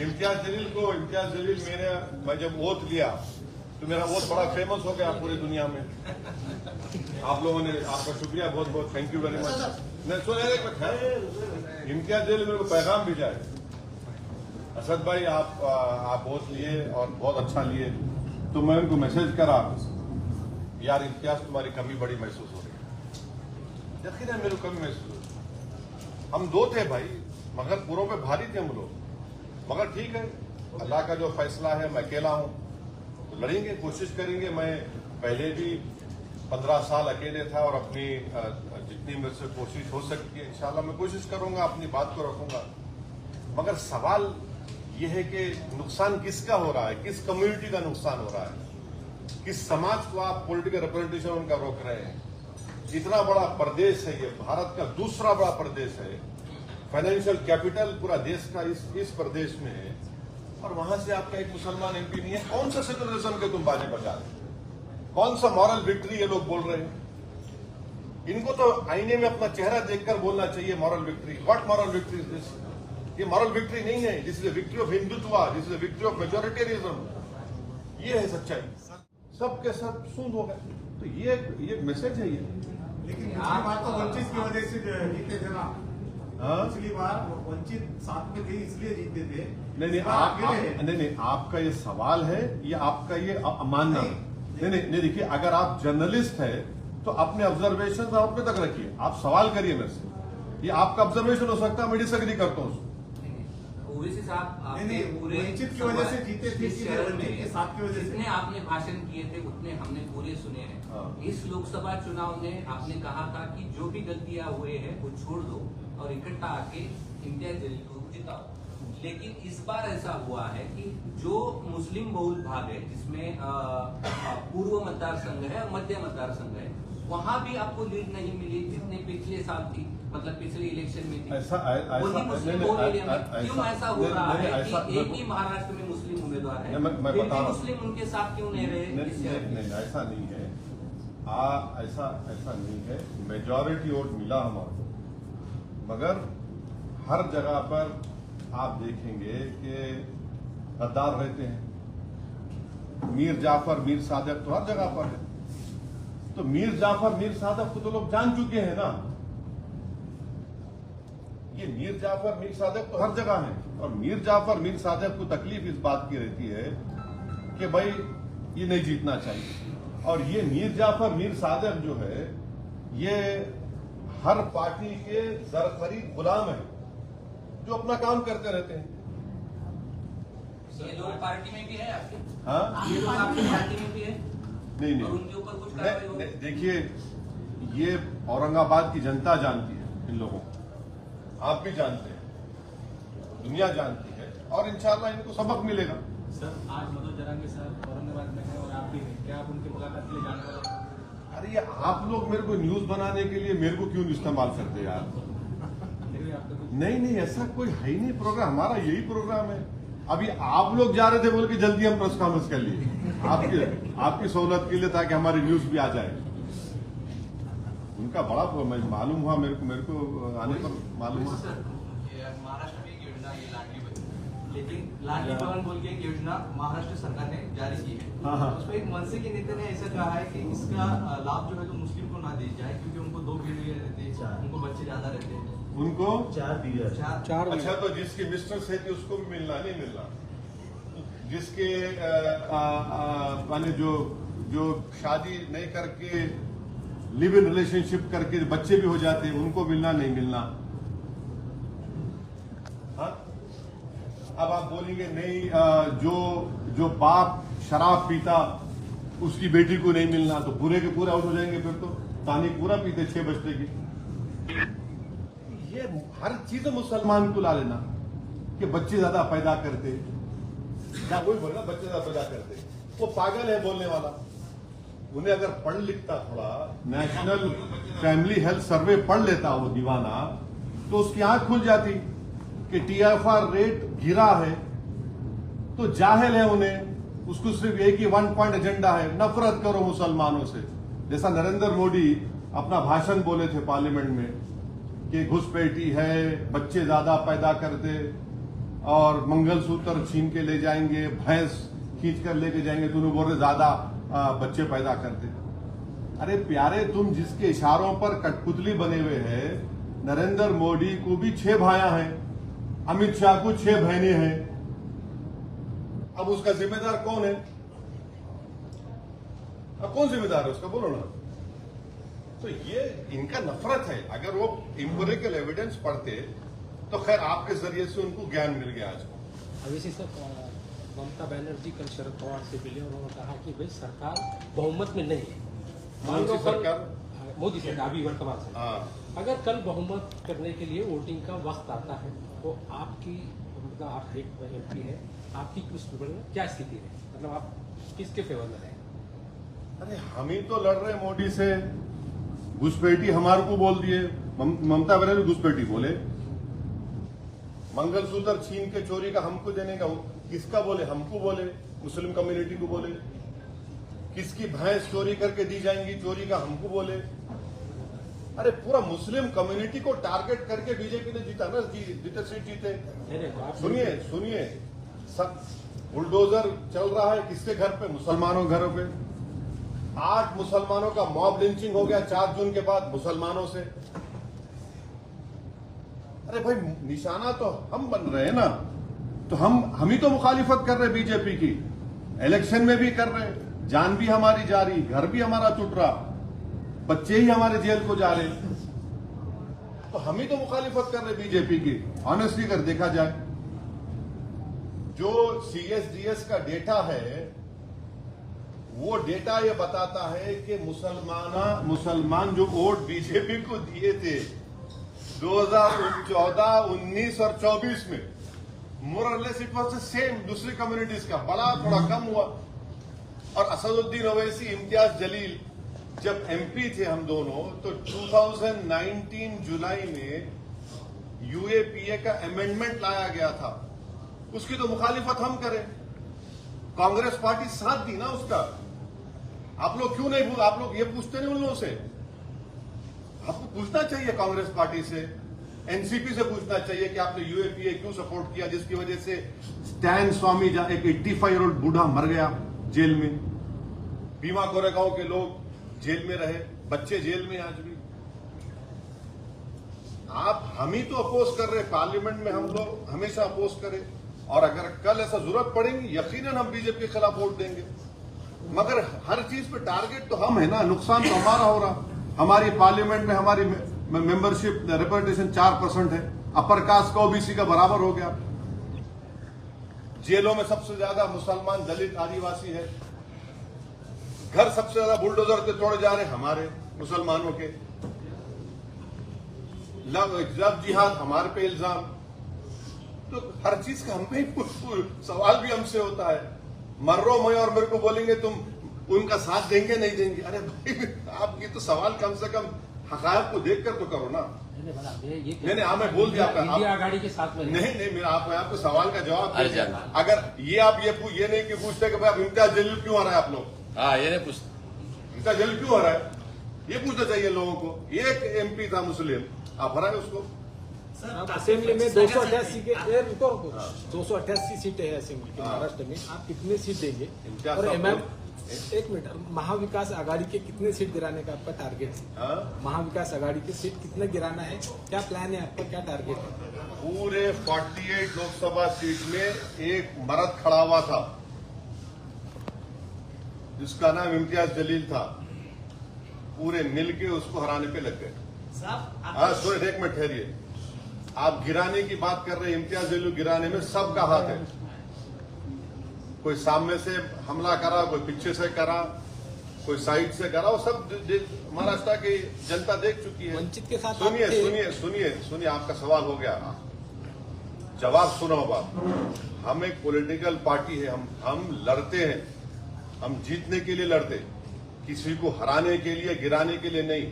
इम्तियाज जलील मैं जब वोट लिया तो मेरा वोट बड़ा फेमस हो गया पूरी दुनिया में। आप लोगों ने, आपका शुक्रिया, बहुत बहुत थैंक यू वेरी मच। मैं इम्तियाज जलील मेरे को पैगाम भेजा है, असद भाई आप वोट लिए और बहुत अच्छा लिए, तो मैं उनको मैसेज करा, यार इम्तियाज तुम्हारी कमी बड़ी महसूस हो रही है। यकीन है मेरे को कमी महसूस हो रही, हम दो थे भाई मगर पूरों पे भारी थे हम लोग, मगर ठीक है अल्लाह का जो फैसला है। मैं अकेला हूं तो लड़ेंगे, कोशिश करेंगे। मैं पहले भी 15 साल अकेले था और अपनी जितनी मेरे से कोशिश हो सकती है इंशाल्लाह मैं कोशिश करूंगा, अपनी बात को रखूंगा। मगर सवाल यह है कि नुकसान किसका हो रहा है, किस कम्युनिटी का नुकसान हो रहा है, किस समाज को आप पॉलिटिकल रिप्रेजेंटेशन उनका रोक रहे हैं। इतना बड़ा प्रदेश है ये, भारत का दूसरा बड़ा प्रदेश है, फाइनेंशियल कैपिटल पूरा देश का इस प्रदेश में है, और वहां से आपका एक मुसलमान एमपी नहीं है। कौन सा सेकुलरिज्म के तुम बाजी बजा रहे हैं, कौन सा मॉरल विक्ट्री ये लोग बोल रहे हैं। इनको तो आईने में अपना चेहरा देखकर बोलना चाहिए moral victory. What moral victory is this? ये मॉरल विक्ट्री नहीं है, this is victory of Hindutva, this is victory of majoritarianism. ये है सच्चाई। सबके सब सूंद हो गए, तो ये मैसेज है ये। लेकिन पिछली बार तो वंचित की वजह से जीते थे ना, पिछली बार वंचित साथ में थे इसलिए जीते थे। नहीं, आपका ये सवाल है, ये आपका ये अमानना नहीं, देखिए अगर आप जर्नलिस्ट है तो अपने ऑब्जर्वेशन आप अपने तक रखिए, आप सवाल करिए मेरे से। ये आपका ऑब्जर्वेशन हो सकता है, मैं डिसएग्री करता हूँ। ओवैसी साहब पूरे वंचित की वजह से जीते थे, वंचित के साथ की वजह से जितने आपने भाषण किए थे उतने हमने पूरे सुने हैं। इस लोकसभा चुनाव में आपने कहा था कि जो भी गलतियां हुए हैं वो छोड़ दो और इकट्ठा आके इम्तियाज जलील को जिताओ। लेकिन इस बार ऐसा हुआ है कि जो मुस्लिम बहुल भाग है, जिसमें पूर्व मतदार संघ है और मध्य मतदार संघ है, वहां भी आपको लीड नहीं मिली जितने पिछले साल थी, मतलब पिछले इलेक्शन में थी। क्यों ऐसा हो रहा है कि एक ही महाराष्ट्र में मुस्लिम उम्मीदवार है, मुस्लिम उनके साथ क्यों नहीं रहे? नहीं, ऐसा नहीं है, ऐसा नहीं है। मेजॉरिटी वोट मिला हमारे, मगर हर जगह पर आप देखेंगे कि गद्दार रहते हैं। मीर जाफर, मीर सादक तो हर जगह पर है, तो मीर जाफर, मीर सादक को तो लोग जान चुके हैं ना। ये मीर जाफर, मीर सादक तो हर जगह है, और मीर जाफर, मीर सादक को तकलीफ इस बात की रहती है कि भाई ये नहीं जीतना चाहिए। और ये मीर जाफर, मीर सादक जो है, ये हर पार्टी के जरखरीद गुलाम है जो अपना काम करते रहते हैं। ये लोग पार्टी में भी है आपके? हाँ, ये लोग आपकी पार्टी में भी है? नहीं, उनके ऊपर कुछ कार्रवाई होगी? देखिए, ये औरंगाबाद की जनता जानती है इन लोगों को, आप भी जानते हैं, दुनिया जानती है, और इंशाल्लाह इनको सबक मिलेगा। सर, आज मनोज जरांगे साहब औरंगाबाद में है और आप भी हैं, क्या आप उनकी मुलाकात के लिए जाने वाले हैं? अरे ये आप लोग मेरे को न्यूज बनाने के लिए मेरे को क्यों इस्तेमाल करते यार? नहीं, ऐसा कोई है ही नहीं प्रोग्राम, हमारा यही प्रोग्राम है। अभी आप लोग जा रहे थे बोल के जल्दी हम प्रेस कॉन्फ्रेंस कर लिए आपकी सहूलत के लिए, ताकि हमारी न्यूज भी आ जाए। उनका बड़ा मालूम हुआ मेरे को आने पर मालूम हुआ। महाराष्ट्र में एक योजना ये लाडली बहन, लेकिन लाडली बहन बोल के एक योजना महाराष्ट्र सरकार ने जारी की है। हाँ। उसमें एक मनसे के नेता ने ऐसा कहा है कि इसका लाभ जो है तो मुस्लिम को ना दी जाए, क्योंकि उनको 2 बीवी रहते हैं, उनको बच्चे ज्यादा रहते हैं, उनको 4 बीवी। अच्छा, तो जिसकी मिस्ट्रेस है उसको भी मिलना नहीं मिलना, जिसके माने जो शादी नहीं करके लिव इन रिलेशनशिप करके बच्चे भी हो जाते हैं, उनको मिलना नहीं मिलना। हाँ, अब आप बोलेंगे नहीं, जो बाप शराब पीता उसकी बेटी को नहीं मिलना, तो पूरे के पूरे आउट हो जाएंगे। फिर तो पानी पूरा पीते 6 बजते की। ये हर चीज मुसलमान को ला लेना कि बच्चे ज्यादा पैदा करते, क्या वही बोलना बच्चे ज्यादा पैदा करते, वो पागल है बोलने वाला। उन्हें अगर पढ़ लिखता, थोड़ा नेशनल फैमिली हेल्थ सर्वे पढ़ लेता वो दीवाना, तो उसकी आंख खुल जाती कि TFR रेट गिरा है। तो जाहिल है उन्हें, उसको सिर्फ एक ही 1 पॉइंट एजेंडा है, नफरत करो मुसलमानों से। जैसा नरेंद्र मोदी अपना भाषण बोले थे पार्लियामेंट में कि घुसपैठी है, बच्चे ज्यादा पैदा करते, और मंगलसूत्र छीन के ले जाएंगे, भैंस खींच कर लेके जाएंगे, तूने बोल रहे ज्यादा बच्चे पैदा करते। अरे प्यारे, तुम जिसके इशारों पर कठपुतली बने हुए हैं, नरेंद्र मोदी को भी 6 भाइयां हैं, अमित शाह को 6 बहनें हैं। अब उसका जिम्मेदार कौन है? अब कौन जिम्मेदार है उसका, बोलो ना। तो ये इनका नफरत है। अगर वो एम्पिरिकल एविडेंस पढ़ते तो खैर आपके जरिए से उनको ज्ञान मिल गया आज को। अब इसी से ममता बनर्जी कल शरद पवार से मिले और उन्होंने कहा कि भाई सरकार बहुमत में नहीं है। कौन सी सरकार? मोदी सरकार अभी वर्तमान सरकार। हाँ, अगर कल बहुमत करने के लिए वोटिंग का वक्त आता है तो आपकी, मतलब आप एक MP है, आपकी क्या स्थिति है? मतलब आप किसके फेवर में रहें? अरे हम ही तो लड़ रहे हैं मोदी से। घुसपैठी हमारे को बोल दिए, ममता बनर्जी घुसपैठी बोले। मंगलसूत्र छीन के चोरी का हमको देने का किसका बोले? हमको बोले, मुस्लिम कम्युनिटी को बोले। किसकी भैंस चोरी करके दी जाएंगी, चोरी का हमको बोले। अरे पूरा मुस्लिम कम्युनिटी को टारगेट करके बीजेपी ने जीता ना, जितने सीट जीते। सुनिए सब बुलडोजर चल रहा है किसके घर पे? मुसलमानों घरों पे। 8 मुसलमानों का मॉब लिंचिंग हो गया 4 जून के बाद मुसलमानों से। अरे भाई, निशाना तो हम बन रहे हैं ना, तो हम ही तो मुखालिफत कर रहे बीजेपी की। इलेक्शन में भी कर रहे, जान भी हमारी जा रही, घर भी हमारा टूट रहा, बच्चे ही हमारे जेल को जा रहे, तो हम ही तो मुखालिफत कर रहे बीजेपी की। ऑनेस्टली अगर देखा जाए, जो CSDS का डेटा है, वो डेटा ये बताता है कि मुसलमान जो वोट बीजेपी को दिए थे 2014, 19 और 24 में, मोरलेस इट वाज द सेम दूसरी कम्युनिटीज का, बड़ा थोड़ा कम हुआ। और असदुद्दीन ओवैसी, इम्तियाज जलील जब MP थे हम दोनों, तो 2019 जुलाई में UAPA का अमेंडमेंट लाया गया था, उसकी तो मुखालिफत हम करें। कांग्रेस पार्टी साथ दी ना उसका। आप लोग क्यों नहीं, आप लोग ये पूछते नहीं उन लोगों से? आपको पूछना चाहिए कांग्रेस पार्टी से, NCP से पूछना चाहिए कि आपने UAPA क्यों सपोर्ट किया, जिसकी वजह से स्टैन स्वामी, एक 85-year-old बूढ़ा मर गया जेल में, भीमा कोरेगांव के लोग जेल में रहे, बच्चे जेल में आज भी। हम ही तो अपोज कर रहे, पार्लियामेंट में हम लोग हमेशा अपोज करें, और अगर कल ऐसा जरूरत पड़ेगी यकीनन हम बीजेपी के खिलाफ वोट देंगे। मगर हर चीज पे टारगेट तो हम है ना, नुकसान तो हमारा हो रहा। हमारी पार्लियामेंट में हमारी मेंबरशिप रिप्रेजेंटेशन 4% है, अपर कास्ट का OBC का बराबर हो गया। जेलों में सबसे ज्यादा मुसलमान, दलित, आदिवासी है। घर सबसे ज्यादा बुलडोजर से तोड़े जा रहे हमारे मुसलमानों के। लव जिहाद हमारे पे इल्जाम। तो हर चीज का हम पे सवाल भी हमसे होता है। मर्रो मैं और मेरे को बोलेंगे तुम उनका साथ देंगे नहीं देंगे। अरे भाई, आपकी तो सवाल कम से कम हकायक को देखकर तो करो ना। नहीं, हाँ, मैं बोल दिया आपका इंडिया आघाड़ी के साथ में नहीं, मेरा आपको सवाल का जवाब अगर ये आप ये नहीं कि पूछते कि भाई आप इम्तियाज जलील क्यों आ रहा है, आप लोग ये नहीं पूछते इम्तियाज जलील क्यों आ रहा है, ये पूछना चाहिए लोगों को। एक MP था मुस्लिम, आप हराए उसको। अब असेंबली में 288 के 288 सीटें हैं असेंबली के महाराष्ट्र में, आप कितने सीट देंगे? और एक मिनट, महाविकास आघाड़ी के कितने सीट गिराने का आपका टारगेट है? महाविकास आघाड़ी की सीट कितने गिराना है, क्या प्लान है आपका, क्या टारगेट है? पूरे 48 लोकसभा सीट में एक मर्द खड़ा हुआ था जिसका नाम इम्तियाज जलील था, पूरे मिलके उसको हराने पे लग गए। सुनिए, एक मिनट ठहरिए। आप गिराने की बात कर रहे हैं, इम्तियाज जलील गिराने में सबका हाथ है। कोई सामने से हमला करा, कोई पीछे से करा, कोई साइड से करा, वो सब महाराष्ट्र की जनता देख चुकी है। वंचित के साथ सुनिए, आपका सवाल हो गया, जवाब सुनो। बात, हम एक पॉलिटिकल पार्टी है, हम लड़ते हैं, हम जीतने के लिए लड़ते, किसी को हराने के लिए, गिराने के लिए नहीं।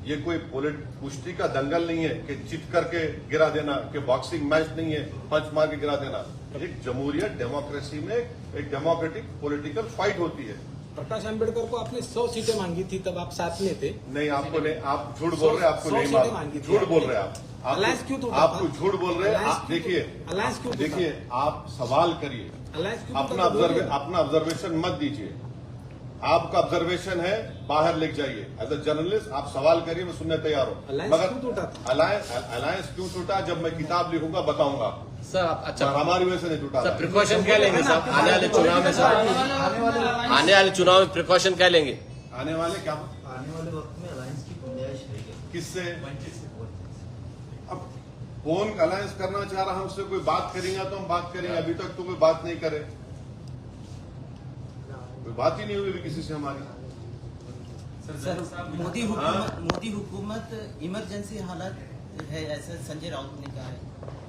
ये कोई कुश्ती का दंगल नहीं है कि चित करके गिरा देना, कि बॉक्सिंग मैच नहीं है पंच मार के गिरा देना। एक जमहूरियत, डेमोक्रेसी में एक डेमोक्रेटिक पॉलिटिकल फाइट होती है। प्रकाश आंबेडकर को आपने 100 सीटें मांगी थी, तब आप साथ में थे। नहीं, आपको नहीं, आप झूठ बोल रहे हैं, आपको 100 नहीं सीटें मालूम, मांगी थी झूठ बोल रहे हैं आप। अलायंस क्यों टूटा आपको था? झूठ बोल रहे हैं अलायंस आप। क्यों देखिए, अलायंस क्यों टूटा देखिए, था? आप सवाल करिए, अलायंस क्यों अपना टूटा था? बोलिए। अपना ऑब्जर्वेशन मत दीजिए। आपका ऑब्जर्वेशन है, बाहर लेके जाइए। एज अ जर्नलिस्ट आप सवाल करिए, मैं सुनने तैयार हूँ। अलायंस क्यों टूटा था? अलायंस क्यों टूटा, जब मैं किताब लिखूंगा बताऊंगा आपको। सर अच्छा पर हमारी वजह से नहीं टूटा। सर प्रिकॉशन क्या लेंगे सर आने वाले चुनाव में? सर आने वाले चुनाव में प्रिकॉशन क्या लेंगे? आने वाले क्या, आने वाले वक्त में अलायंस की गुंजाइश रहेगी किससे? वंचित से। अब कौन अलायंस करना चाह रहा, हमसे कोई बात करेंगे तो हम बात करेंगे। अभी तक तो कोई बात नहीं करे, कोई बात ही नहीं हुई किसी से हमारी। सर मोदी हुकूमत इमरजेंसी हालत है, ऐसे संजय राउत ने कहा है।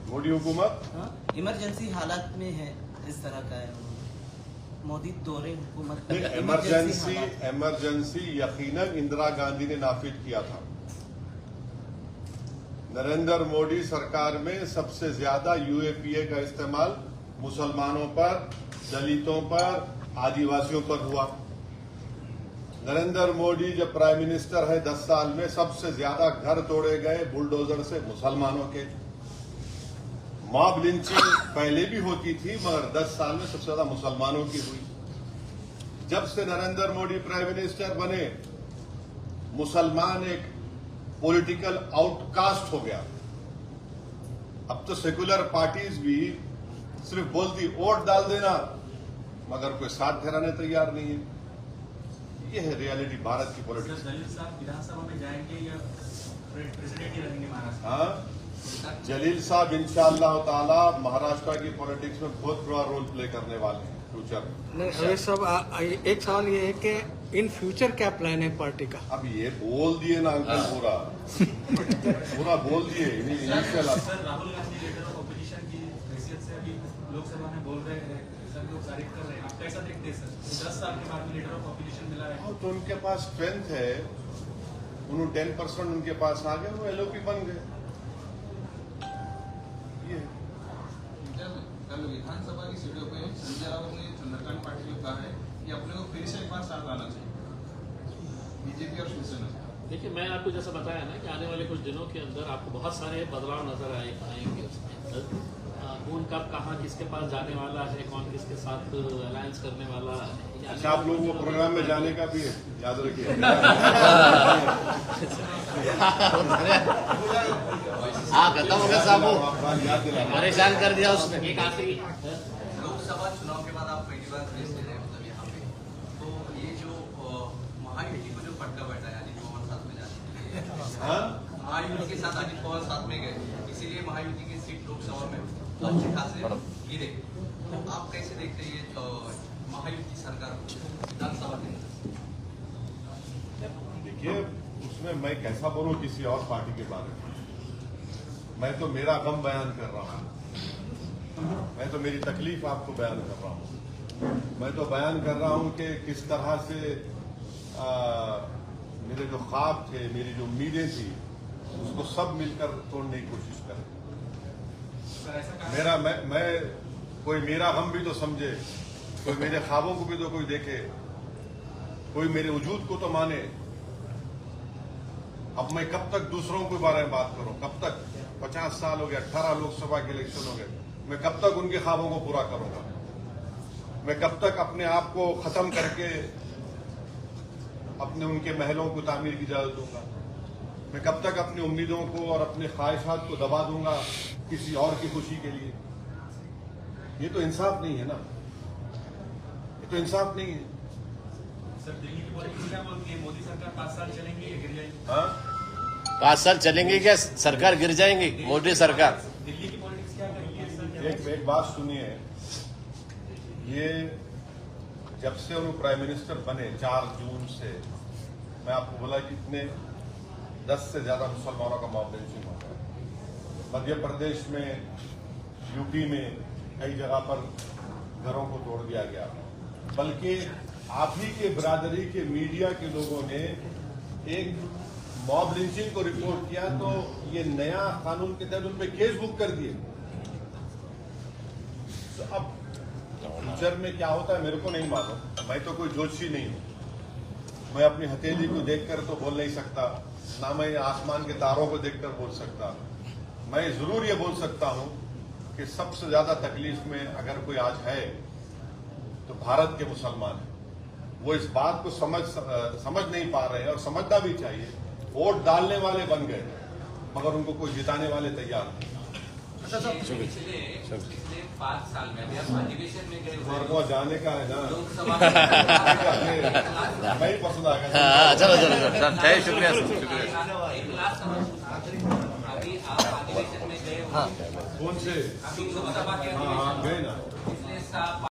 मोदी हुकूमत इमरजेंसी हालत में है, इस तरह का है। मोदी दौरे हुकूमत इमरजेंसी यकीनन इंदिरा गांधी ने नाफिज किया था। नरेंद्र मोदी सरकार में सबसे ज्यादा यूएपीए का इस्तेमाल मुसलमानों पर, दलितों पर, आदिवासियों पर हुआ। नरेंद्र मोदी जब प्राइम मिनिस्टर है 10 साल में सबसे ज्यादा घर तोड़े गए बुलडोजर से मुसलमानों के। मॉब लिंचिंग पहले भी होती थी, मगर 10 साल में सबसे ज्यादा मुसलमानों की हुई। जब से नरेंद्र मोदी प्राइम मिनिस्टर बने, मुसलमान एक पॉलिटिकल आउटकास्ट हो गया। अब तो सेकुलर पार्टीज भी सिर्फ बोलती वोट डाल देना, मगर कोई साथ ठहराने तैयार नहीं है। ये है रियलिटी भारत की पॉलिटिक्स। जलील साहब विधानसभा में जाएंगे या प्रेसिडेंट ही रहेंगे महाराष्ट्र? हाँ, जलील साहब इंशाअल्लाह ताला महाराष्ट्र की पॉलिटिक्स में बहुत बड़ा रोल प्ले करने वाले हैं फ्यूचर में। नहीं, रमेश साहब एक सवाल ये है कि इन फ्यूचर क्या प्लान है पार्टी का? अब ये बोल दिए ना अंकल, पूरा बोल दिए। Sir Rahul Gandhi leader of opposition की हैसियत से अभी लोकसभा में बोल रहे हैं, सब लोग तारीफ कर रहे हैं, आप कैसा देखते हैं सर? 10 साल के बाद लीडर ऑफ ऑपोजिशन मिला है तो उनके पास स्ट्रेंथ है, उन्होंने 10% उनके पास आ गए, वो एलओपी बन गए। ये कल विधानसभा की सीटों पे संजय राउत ने चंद्रकांत पाटिल को कहा है कि अपने को फिर से एक बार साथ आना चाहिए बीजेपी और शिवसेना। देखिए, मैं आपको जैसा बताया ना कि आने वाले कुछ दिनों के अंदर आपको बहुत सारे बदलाव नजर आएंगे उसके अंदर। कौन कब कहाँ किसके पास जाने वाला है, कौन किसके साथ अलायंस करने वाला है। अच्छा, आप लोगों को प्रोग्राम में जाने का भी है, याद रखिए। हाँ खत्म हो गया साहब, याद दिला। परेशान कर दिया उसने। एक आखिरी लोकसभा चुनाव के बाद आप पहली बार प्रेस दे रहे हैं, मतलब यहाँ पे तो ये जो महायुति को जो फटका बैठा है, अजित पवार साथ में जाने, महायुति के साथ अजित पवार साथ में गए, इसीलिए महायुति की सीट लोकसभा में अच्छे खासे गिरे। तो आप कैसे देखते हैं ये महायुति सरकार विधानसभा के अंदर? देखिए, उसमें मैं कैसा बोलूं किसी और पार्टी के बारे में। मैं तो मेरा गम बयान कर रहा हूं, मैं तो मेरी तकलीफ आपको बयान कर रहा हूं। मैं तो बयान कर रहा हूं कि किस तरह से मेरे जो ख्वाब थे, मेरी जो उम्मीदें थी, उसको सब मिलकर तोड़ने की कोशिश करें। मैं कोई मेरा गम भी तो समझे, कोई मेरे ख्वाबों को भी तो कोई देखे, कोई मेरे वजूद को तो माने। अब मैं कब तक दूसरों के बारे में बात करूं? कब तक? 50 साल हो गए, 18 लोकसभा के इलेक्शन हो गए, मैं कब तक उनके ख्वाबों को पूरा करूंगा? मैं कब तक अपने आप को खत्म करके अपने उनके महलों को तामीर की इजाजत दूंगा? मैं कब तक अपनी उम्मीदों को और अपने ख्वाहिशात को दबा दूंगा किसी और की खुशी के लिए? ये तो इंसाफ नहीं है ना, ये तो इंसाफ नहीं है। सर दिल्ली की पॉलिटिक्स क्या बोलती है? मोदी सरकार 5 साल चलेंगी या गिर जाएगी? हाँ, 5 साल चलेंगे क्या? सरकार गिर जाएंगी मोदी सरकार? दिल्ली की पॉलिटिक्स क्या करेगी सर? एक बात सुनिए, ये जब से उन्होंने प्राइम मिनिस्टर बने 4 जून से, मैं आपको बोला कि इतने 10 से ज्यादा मुसलमानों का मॉब लिंचिंग हो गया। मध्य प्रदेश में, यूपी में कई जगह पर घरों को तोड़ दिया गया, बल्कि आप ही के बिरादरी के मीडिया के लोगों ने एक मॉब लिंचिंग को रिपोर्ट किया तो ये नया कानून के तहत उन पे केस बुक कर दिए। तो अब फ्यूचर में क्या होता है मेरे को नहीं मालूम, मैं तो कोई ज्योतिषी नहीं हूं, मैं अपनी हथेली को देखकर तो बोल नहीं सकता, ना मैं आसमान के तारों को देखकर बोल सकता। मैं जरूर ये बोल सकता हूं कि सबसे ज्यादा तकलीफ में अगर कोई आज है तो भारत के मुसलमान हैं। वो इस बात को समझ नहीं पा रहे हैं और समझना भी चाहिए। वोट डालने वाले बन गए मगर उनको कोई जिताने वाले तैयार नहीं। पिछले 5 साल में अभी आप अधिवेशन में गए हमारे को जाने का है ना, लोकसभा मैं ही पसंद आ गया। चलो चलो सर, शुक्रिया सर, शुक्रिया। एक लास्ट सवाल अभी आप अधिवेशन में गए कौन से? अभी लोकसभा के हाँ गए ना। पिछले